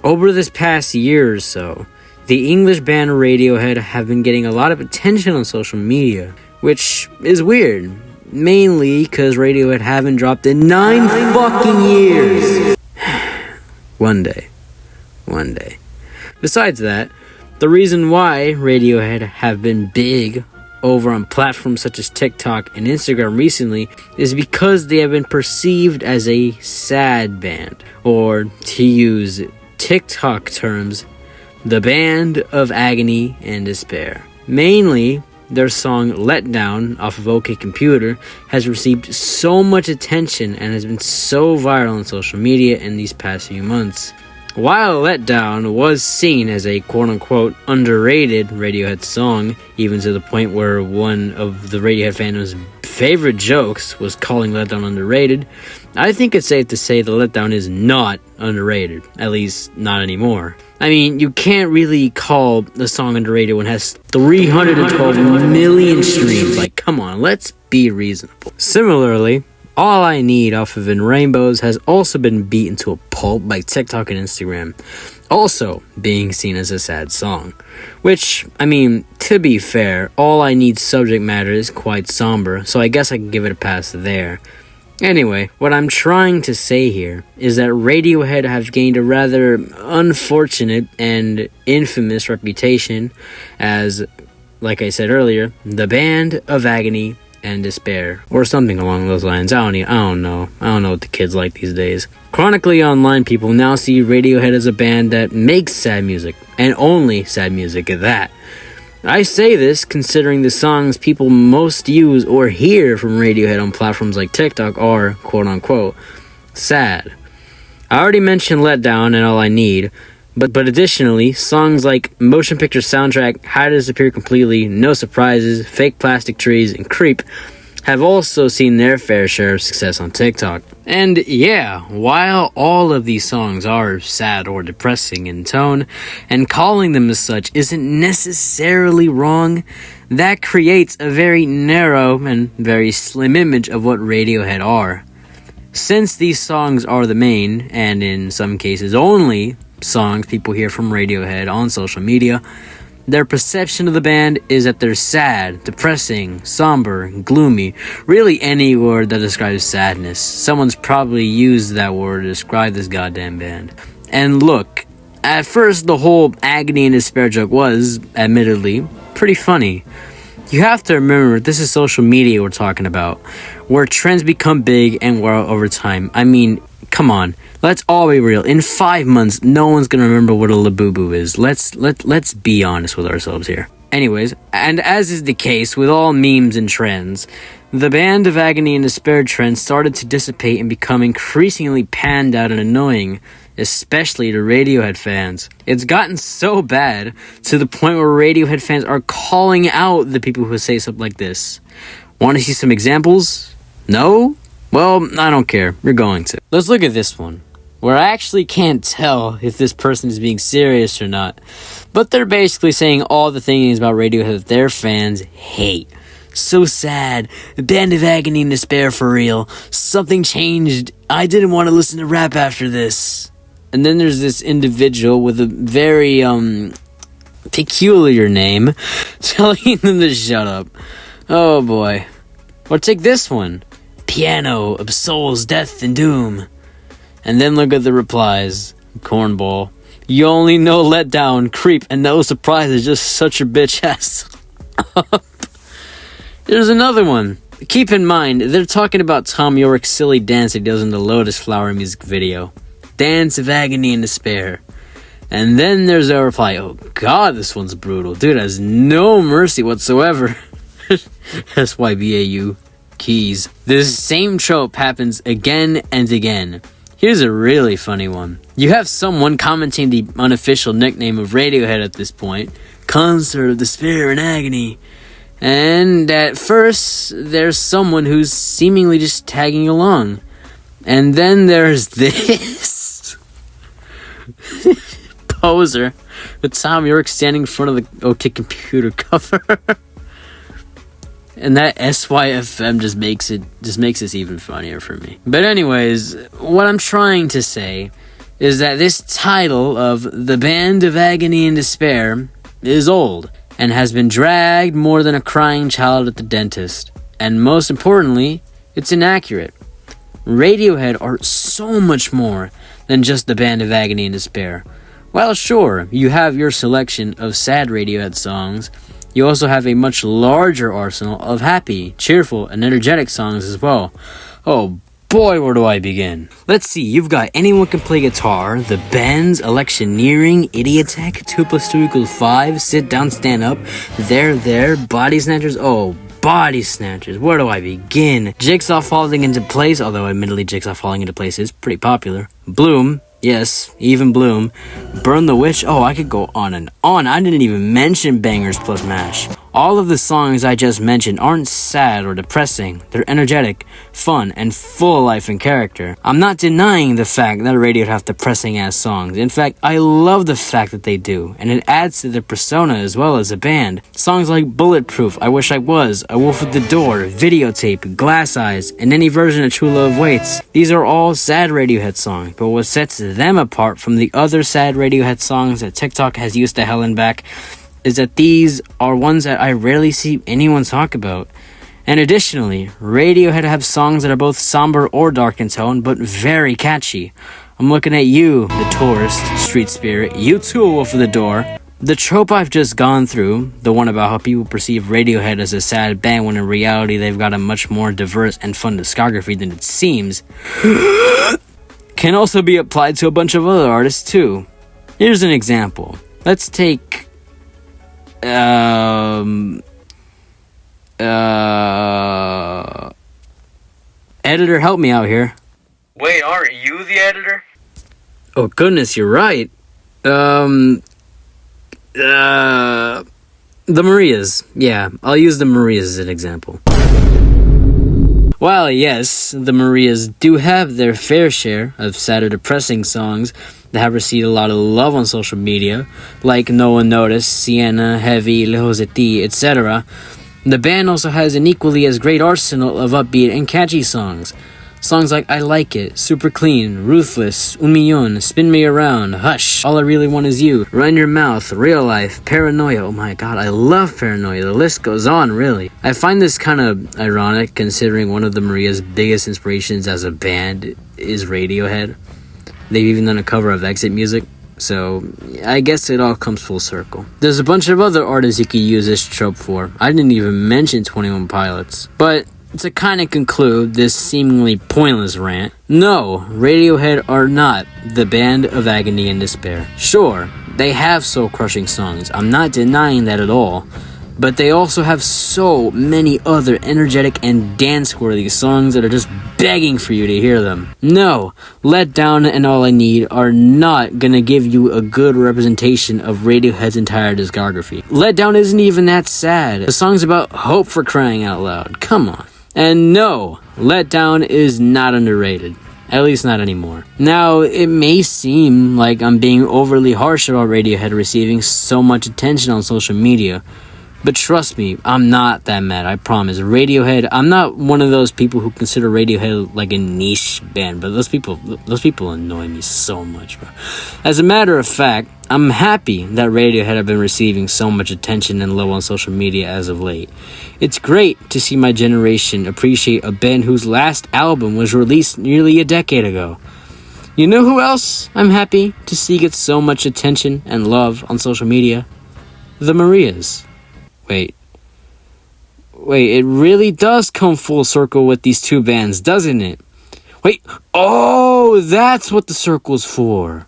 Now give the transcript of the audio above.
Over this past year or so, the English band Radiohead have been getting a lot of attention on social media, which is weird, mainly because Radiohead haven't dropped in 9 fucking years. One day. Besides that, the reason why Radiohead have been big over on platforms such as TikTok and Instagram recently is because they have been perceived as a sad band, or to use TikTok terms, the band of agony and despair. Mainly, their song Let Down off of OK Computer has received so much attention and has been so viral on social media in these past few months. While Let Down was seen as a quote-unquote underrated Radiohead song, even to the point where one of the Radiohead fans' favorite jokes was calling Let Down underrated, I think it's safe to say that Let Down is not underrated, at least not anymore. I mean, you can't really call the song underrated when it has 312 million streams. Like, come on, let's be reasonable. Similarly, All I Need off of In Rainbows has also been beaten to a pulp by TikTok and Instagram, also being seen as a sad song. Which, I mean, to be fair, All I Need's subject matter is quite somber, so I guess I can give it a pass there. Anyway, what I'm trying to say here is that Radiohead have gained a rather unfortunate and infamous reputation as, like I said earlier, the band of agony and despair, or something along those lines. I don't know what the kids like these days. Chronically online people now see Radiohead as a band that makes sad music, and only sad music at that. I say this considering the songs people most use or hear from Radiohead on platforms like TikTok are, quote-unquote, sad. I already mentioned Let Down and All I Need, but additionally, songs like Motion Picture Soundtrack, How to Disappear Completely, No Surprises, Fake Plastic Trees, and Creep have also seen their fair share of success on TikTok. And yeah, while all of these songs are sad or depressing in tone, and calling them as such isn't necessarily wrong, that creates a very narrow and very slim image of what Radiohead are. Since these songs are the main, and in some cases only, songs people hear from Radiohead on social media, their perception of the band is that they're sad, depressing, somber, gloomy. Really any word that describes sadness. Someone's probably used that word to describe this goddamn band. And look, at first the whole agony and despair joke was, admittedly, pretty funny. You have to remember, this is social media we're talking about, where trends become big and viral over time. I mean, come on, let's all be real. In 5 months, no one's gonna remember what a Labubu is. Let's be honest with ourselves here. Anyways, and as is the case with all memes and trends, the band of agony and despair trend started to dissipate and become increasingly panned out and annoying, especially to Radiohead fans. It's gotten so bad to the point where Radiohead fans are calling out the people who say something like this. Want to see some examples? No? Well, I don't care. You're going to. Let's look at this one, where I actually can't tell if this person is being serious or not. But they're basically saying all the things about Radiohead that their fans hate. So sad. The band of agony and despair for real. Something changed. I didn't want to listen to rap after this. And then there's this individual with a very, peculiar name telling them to shut up. Oh boy. Or take this one. Piano of souls, death, and doom. And then look at the replies. Cornball. You only know Let Down, Creep, and No Surprises. Just such your bitch ass up. There's another one. Keep in mind, they're talking about Tom York's silly dance he does in the Lotus Flower music video. Dance of agony and despair. And then there's a reply. Oh god, this one's brutal. Dude has no mercy whatsoever. SYBAU. Keys. This same trope happens again and again. Here's a really funny one. You have someone commenting the unofficial nickname of Radiohead at this point. Concert of Despair and Agony. And at first, there's someone who's seemingly just tagging along. And then there's this poser with Tom York standing in front of the OK Computer cover. And that SYFM just makes this even funnier for me. But anyways, what I'm trying to say is that this title of The Band of Agony and Despair is old and has been dragged more than a crying child at the dentist. And most importantly, it's inaccurate. Radiohead are so much more than just the Band of Agony and Despair. While sure, you have your selection of sad Radiohead songs, you also have a much larger arsenal of happy, cheerful, and energetic songs as well. Oh boy, where do I begin? Let's see, you've got Anyone Can Play Guitar, The Bends, Electioneering, Idiotech, 2 + 2 = 5, Sit Down, Stand Up, There, Body Snatchers, oh, Body Snatchers, where do I begin? Jigsaw Falling Into Place, although admittedly Jigsaw Falling Into Place is pretty popular. Bloom, yes, even Bloom. Burn the Witch, oh, I could go on and on. I didn't even mention Bangers plus Mash. All of the songs I just mentioned aren't sad or depressing. They're energetic, fun, and full of life and character. I'm not denying the fact that Radiohead have depressing-ass songs. In fact, I love the fact that they do, and it adds to their persona as well as a band. Songs like Bulletproof, I Wish I Was, A Wolf at the Door, Videotape, Glass Eyes, and any version of True Love Waits. These are all sad Radiohead songs, but what sets them apart from the other sad Radiohead songs that TikTok has used to hell and back is that these are ones that I rarely see anyone talk about. And additionally, Radiohead have songs that are both somber or dark in tone, but very catchy. I'm looking at you, The Tourist, Street Spirit, you too, A Wolf at the Door. The trope I've just gone through, the one about how people perceive Radiohead as a sad band when in reality they've got a much more diverse and fun discography than it seems, can also be applied to a bunch of other artists too. Here's an example. Let's take editor, help me out here. Wait, aren't you the editor? Oh goodness, you're right. The Marías. Yeah, I'll use the Marías as an example. While yes, the Marías do have their fair share of sad or depressing songs that have received a lot of love on social media, like No One Noticed, Sienna, Heavy, Lejos de Ti, etc., the band also has an equally as great arsenal of upbeat and catchy songs. Songs like I Like It, Super Clean, Ruthless, Un Millón, Spin Me Around, Hush, All I Really Want Is You, Run Your Mouth, Real Life, Paranoia. Oh my god, I love Paranoia. The list goes on, really. I find this kind of ironic considering one of the Marías' biggest inspirations as a band is Radiohead. They've even done a cover of Exit Music, so I guess it all comes full circle. There's a bunch of other artists you could use this trope for. I didn't even mention 21 Pilots. But to kind of conclude this seemingly pointless rant, no, Radiohead are not the Band of Agony and Despair. Sure, they have soul-crushing songs, I'm not denying that at all, but they also have so many other energetic and dance-worthy songs that are just begging for you to hear them. No, Let Down and All I Need are not gonna give you a good representation of Radiohead's entire discography. Let Down isn't even that sad. The song's about hope, for crying out loud. Come on. And no, Let Down is not underrated. At least not anymore. Now, it may seem like I'm being overly harsh about Radiohead receiving so much attention on social media, but trust me, I'm not that mad, I promise. Radiohead, I'm not one of those people who consider Radiohead like a niche band, but those people annoy me so much, bro. As a matter of fact, I'm happy that Radiohead have been receiving so much attention and love on social media as of late. It's great to see my generation appreciate a band whose last album was released nearly a decade ago. You know who else I'm happy to see get so much attention and love on social media? The Marías. Wait, it really does come full circle with these two bands, doesn't it? Wait, oh, that's what the circle's for.